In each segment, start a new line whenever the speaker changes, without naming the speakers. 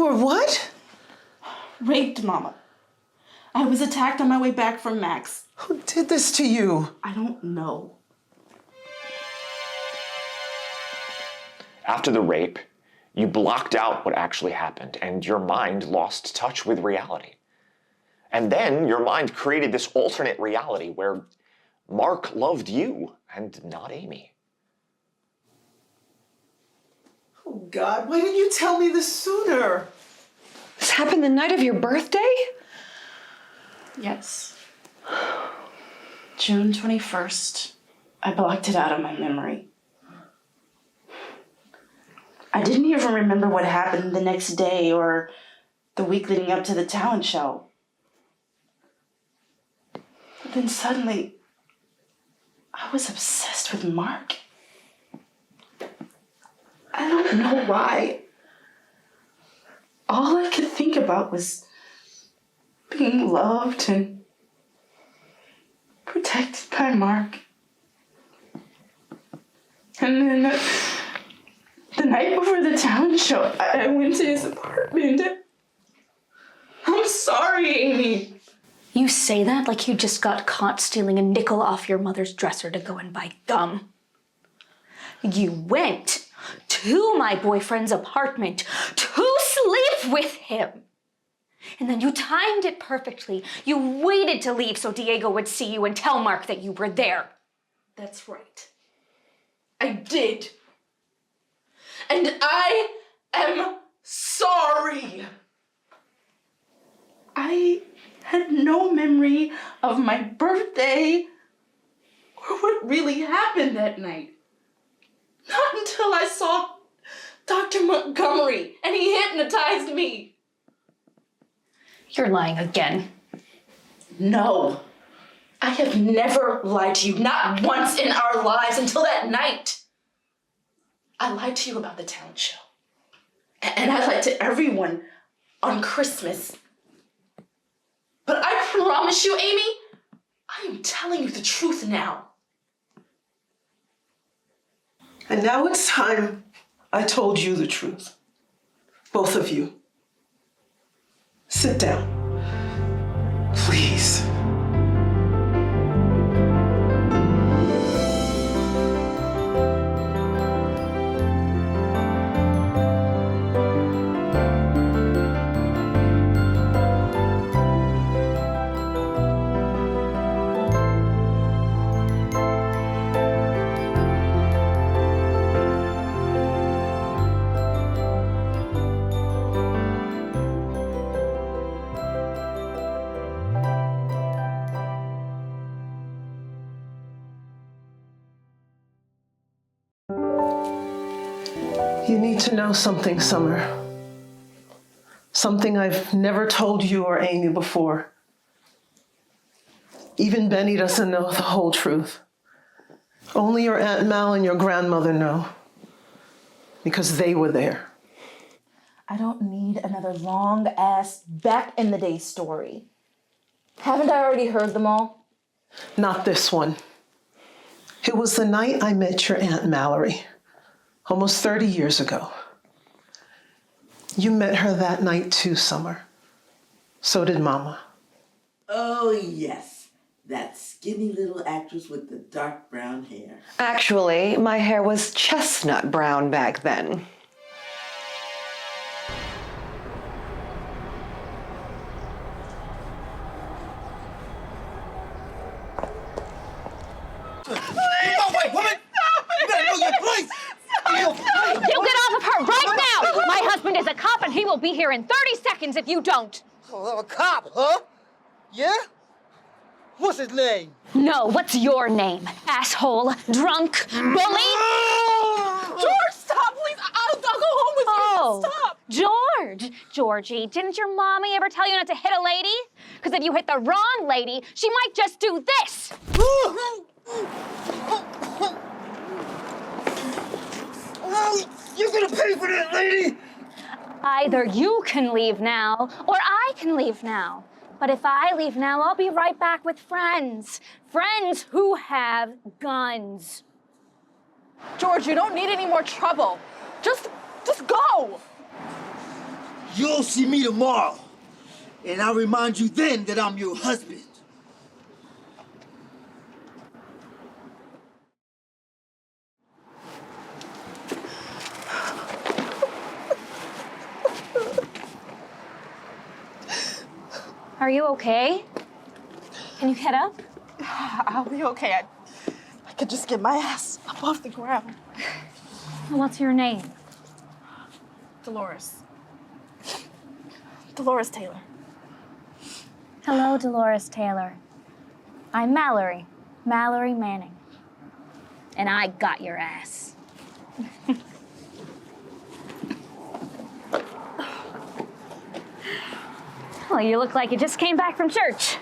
You were what?
Raped, Mama. I was attacked on my way back from Max.
Who did this to you?
I don't know.
After the rape, you blocked out what actually happened, and your mind lost touch with reality. And then your mind created this alternate reality where Mark loved you and not Amy.
Oh, God, why didn't you tell me this sooner?
This happened the night of your birthday?
Yes. June 21st. I blocked it out of my memory. I didn't even remember what happened the next day or the week leading up to the talent show. But then suddenly, I was obsessed with Mark. I don't know why. All I could think about was being loved and protected by Mark. And then the night before the talent show, I went to his apartment. I'm sorry, Amy.
You say that like you just got caught stealing a nickel off your mother's dresser to go and buy gum. You went to my boyfriend's apartment to sleep with him. And then you timed it perfectly. You waited to leave so Diego would see you and tell Mark that you were there.
That's right. I did. And I am sorry. I had no memory of my birthday or what really happened that night. Not until I saw Dr. Montgomery and he hypnotized me.
You're lying again.
No, I have never lied to you, not once in our lives until that night. I lied to you about the talent show. And I lied to everyone on Christmas. But I promise you, Amy, I am telling you the truth now.
And now it's time I told you the truth. Both of you. Sit down. Please. You need to know something, Summer. Something I've never told you or Amy before. Even Benny doesn't know the whole truth. Only your Aunt Mal and your grandmother know, because they were there.
I don't need another long-ass back-in-the-day story. Haven't I already heard them all?
Not this one. It was the night I met your Aunt Mallory, almost 30 years ago. You met her that night too, Summer. So did Mama.
Oh, yes. That skinny little actress with the dark brown hair.
Actually, my hair was chestnut brown back then.
You get off of her right now! My husband is a cop and he will be here in 30 seconds if you don't.
Oh, a cop, huh? Yeah? What's his name?
No, what's your name? Asshole, drunk, bully?
George, stop, please. I'll go home with you. Stop.
Georgie, didn't your mommy ever tell you not to hit a lady? Because if you hit the wrong lady, she might just do this.
You're gonna pay for that, lady!
Either you can leave now, or I can leave now. But if I leave now, I'll be right back with friends. Friends who have guns.
George, you don't need any more trouble. Just go.
You'll see me tomorrow, and I'll remind you then that I'm your husband.
Are you okay? Can you get up?
I'll be okay. I could just get my ass up off the ground.
What's your name?
Dolores. Dolores Taylor.
Hello, Dolores Taylor. I'm Mallory. Mallory Manning. And I got your ass. Well, you look like you just came back from church.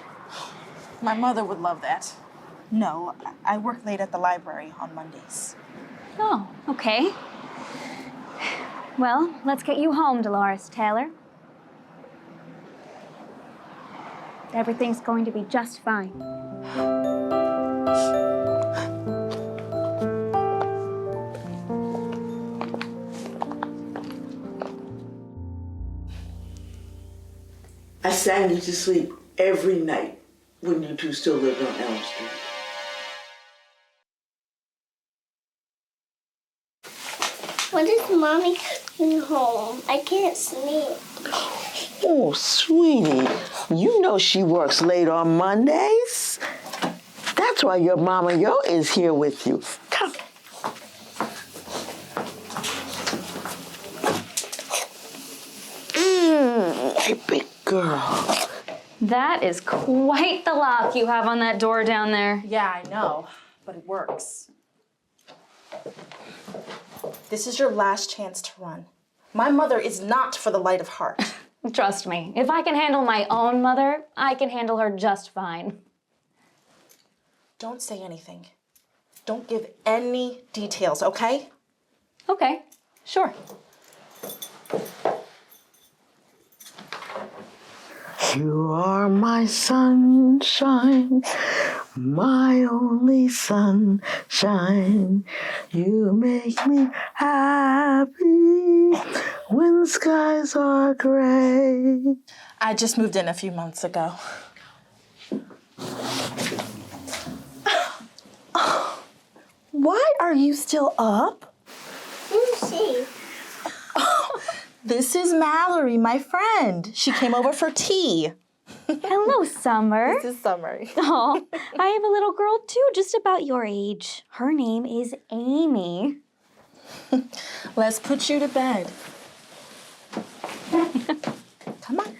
My mother would love that. No, I work late at the library on Mondays.
Oh, okay. Well, let's get you home, Dolores Taylor. Everything's going to be just fine.
I sang you to sleep every night when you two still lived on Elm Street.
When is Mommy coming home? I can't sleep.
Oh, sweetie, you know she works late on Mondays. That's why your Mama Yo is here with you. Come. Hey, big girl.
That is quite the lock you have on that door down there.
Yeah, I know, but it works. This is your last chance to run. My mother is not for the light of heart.
Trust me, if I can handle my own mother, I can handle her just fine.
Don't say anything. Don't give any details, okay?
Okay, sure.
You are my sunshine, my only sunshine. You make me happy when skies are gray.
I just moved in a few months ago. Why are you still up?
Let me see.
This is Mallory, my friend. She came over for tea.
Hello, Summer.
This is Summer.
Oh, I have a little girl too, just about your age. Her name is Amy.
Let's put you to bed. Come on.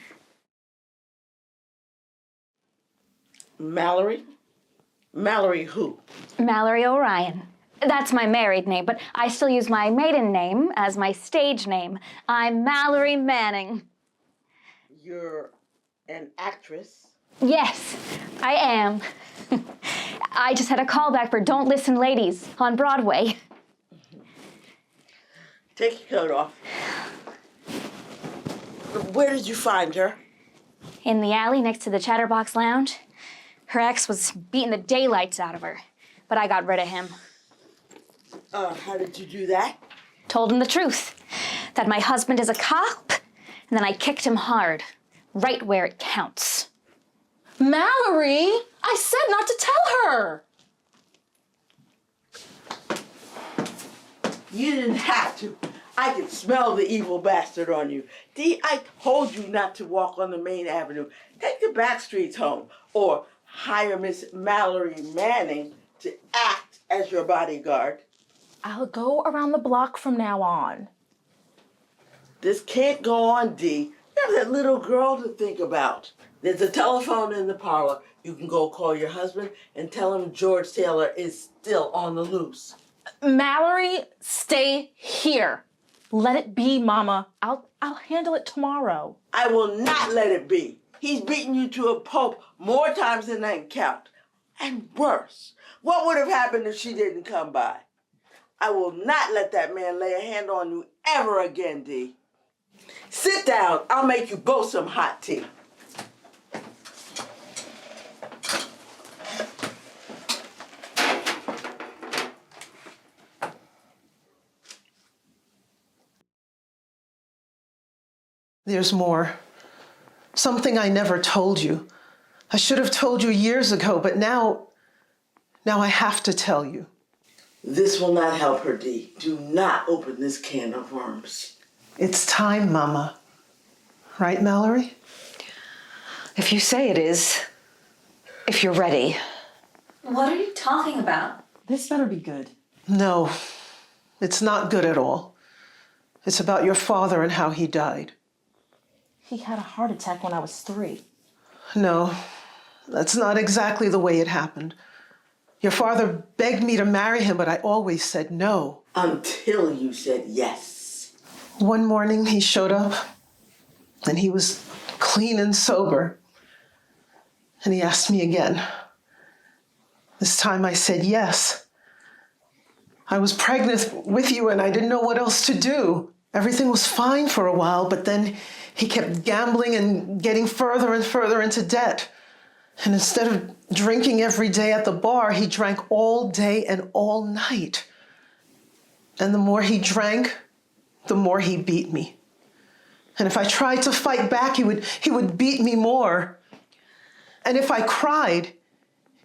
Mallory? Mallory who?
Mallory O'Ryan. That's my married name, but I still use my maiden name as my stage name. I'm Mallory Manning.
You're an actress.
Yes, I am. I just had a callback for Don't Listen Ladies on Broadway.
Take your coat off. Where did you find her?
In the alley next to the Chatterbox Lounge. Her ex was beating the daylights out of her, but I got rid of him.
How did you do that?
Told him the truth, that my husband is a cop, and then I kicked him hard, right where it counts.
Mallory, I said not to tell her.
You didn't have to. I could smell the evil bastard on you. Dee, I told you not to walk on the main avenue. Take the back streets home, or hire Miss Mallory Manning to act as your bodyguard.
I'll go around the block from now on.
This can't go on, Dee. You have that little girl to think about. There's a telephone in the parlor. You can go call your husband and tell him George Taylor is still on the loose.
Mallory, stay here. Let it be, Mama. I'll handle it tomorrow.
I will not let it be. He's beaten you to a pulp more times than I can count. And worse, what would have happened if she didn't come by? I will not let that man lay a hand on you ever again, Dee. Sit down. I'll make you both some hot tea.
There's more. Something I never told you. I should have told you years ago, but now I have to tell you.
This will not help her, Dee. Do not open this can of worms.
It's time, Mama. Right, Mallory?
If you say it is, if you're ready.
What are you talking about?
This better be good.
No, it's not good at all. It's about your father and how he died.
He had a heart attack when I was 3.
No, that's not exactly the way it happened. Your father begged me to marry him, but I always said no.
Until you said yes.
One morning he showed up, and he was clean and sober. And he asked me again. This time I said yes. I was pregnant with you and I didn't know what else to do. Everything was fine for a while, but then he kept gambling and getting further and further into debt. And instead of drinking every day at the bar, he drank all day and all night. And the more he drank, the more he beat me. And if I tried to fight back, he would beat me more. And if I cried,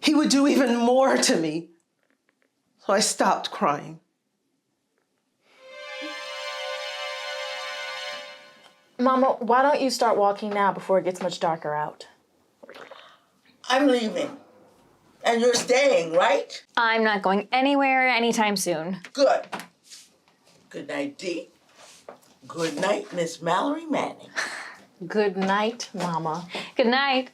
he would do even more to me. So I stopped crying.
Mama, why don't you start walking now before it gets much darker out?
I'm leaving. And you're staying, right?
I'm not going anywhere anytime soon.
Good. Good night, Dee. Good night, Miss Mallory Manning.
Good night, Mama.
Good night.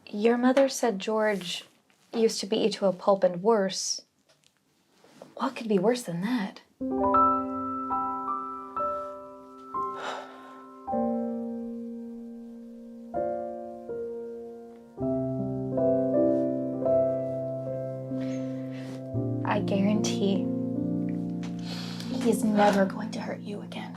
Your mother said George used to beat you to a pulp and worse. What could be worse than that? I guarantee he's never going to hurt you again.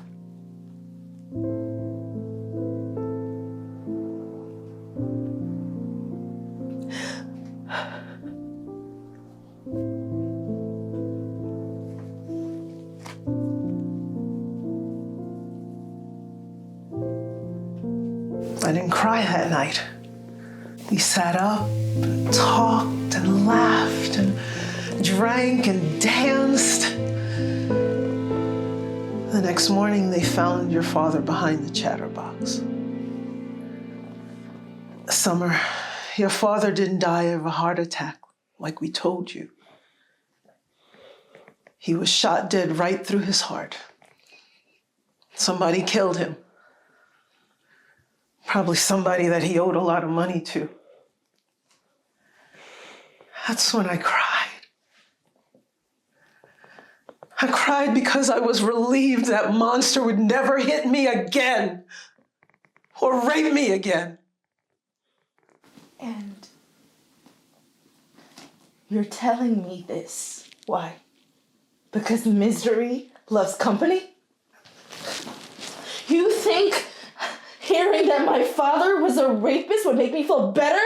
I didn't cry that night. We sat up and talked and laughed and drank and danced. The next morning, they found your father behind the chatterbox. Summer, your father didn't die of a heart attack like we told you. He was shot dead right through his heart. Somebody killed him. Probably somebody that he owed a lot of money to. That's when I cried. I cried because I was relieved that monster would never hit me again or rape me again.
And you're telling me this. Why? Because misery loves company? You think hearing that my father was a rapist would make me feel better?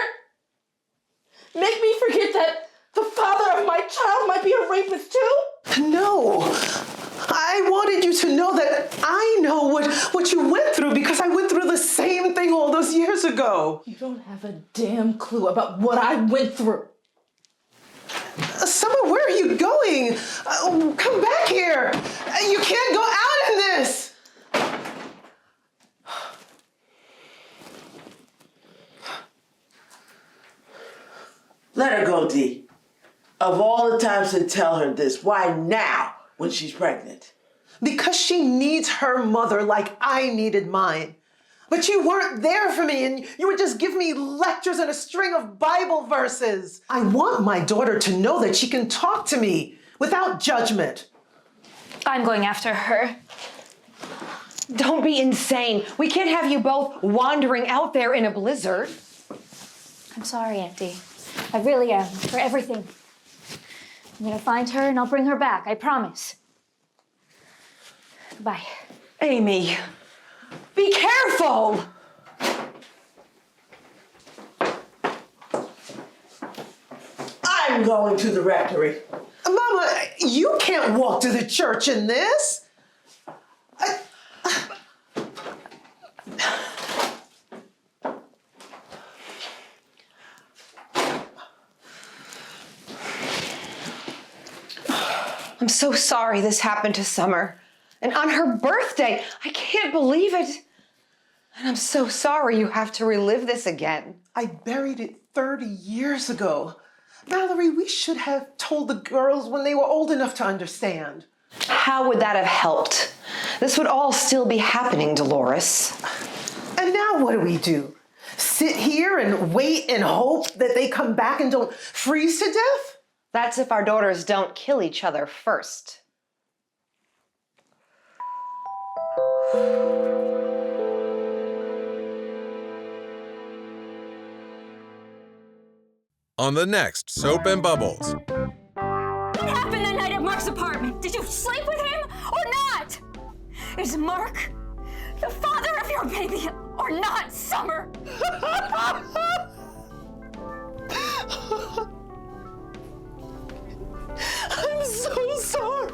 Make me forget that the father of my child might be a rapist too?
No. I wanted you to know that I know what you went through because I went through the same thing all those years ago.
You don't have a damn clue about what I went through.
Summer, where are you going? Come back here. You can't go out in this.
Let her go, Dee. Of all the times to tell her this, why now when she's pregnant?
Because she needs her mother like I needed mine. But you weren't there for me, and you would just give me lectures and a string of Bible verses. I want my daughter to know that she can talk to me without judgment.
I'm going after her.
Don't be insane. We can't have you both wandering out there in a blizzard.
I'm sorry, Auntie. I really am, for everything. I'm gonna find her and I'll bring her back, I promise. Goodbye.
Amy, be careful!
I'm going to the rectory.
Mama, you can't walk to the church in this.
I'm so sorry this happened to Summer. And on her birthday, I can't believe it. And I'm so sorry you have to relive this again.
I buried it 30 years ago. Mallory, we should have told the girls when they were old enough to understand.
How would that have helped? This would all still be happening, Dolores.
And now what do? Sit here and wait and hope that they come back and don't freeze to death?
That's if our daughters don't kill each other first.
On the next Soap and Bubbles.
What happened that night at Mark's apartment? Did you sleep with him or not? Is Mark the father of your baby or not, Summer?
I'm so sorry.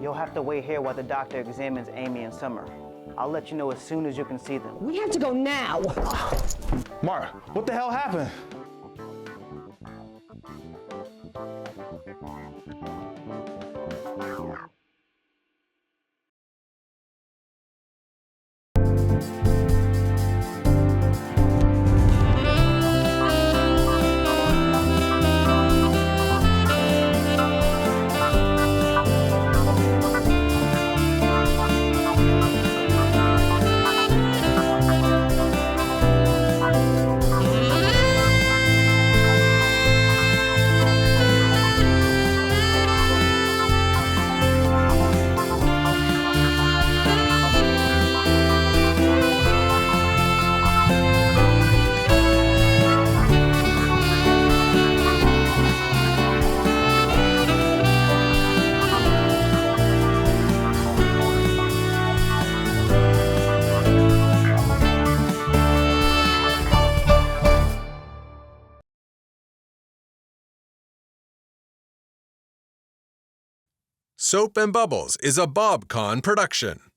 You'll have to wait here while the doctor examines Amy and Summer. I'll let you know as soon as you can see them.
We have to go now.
Mark, what the hell happened?
Soap and Bubbles is a BobCon production.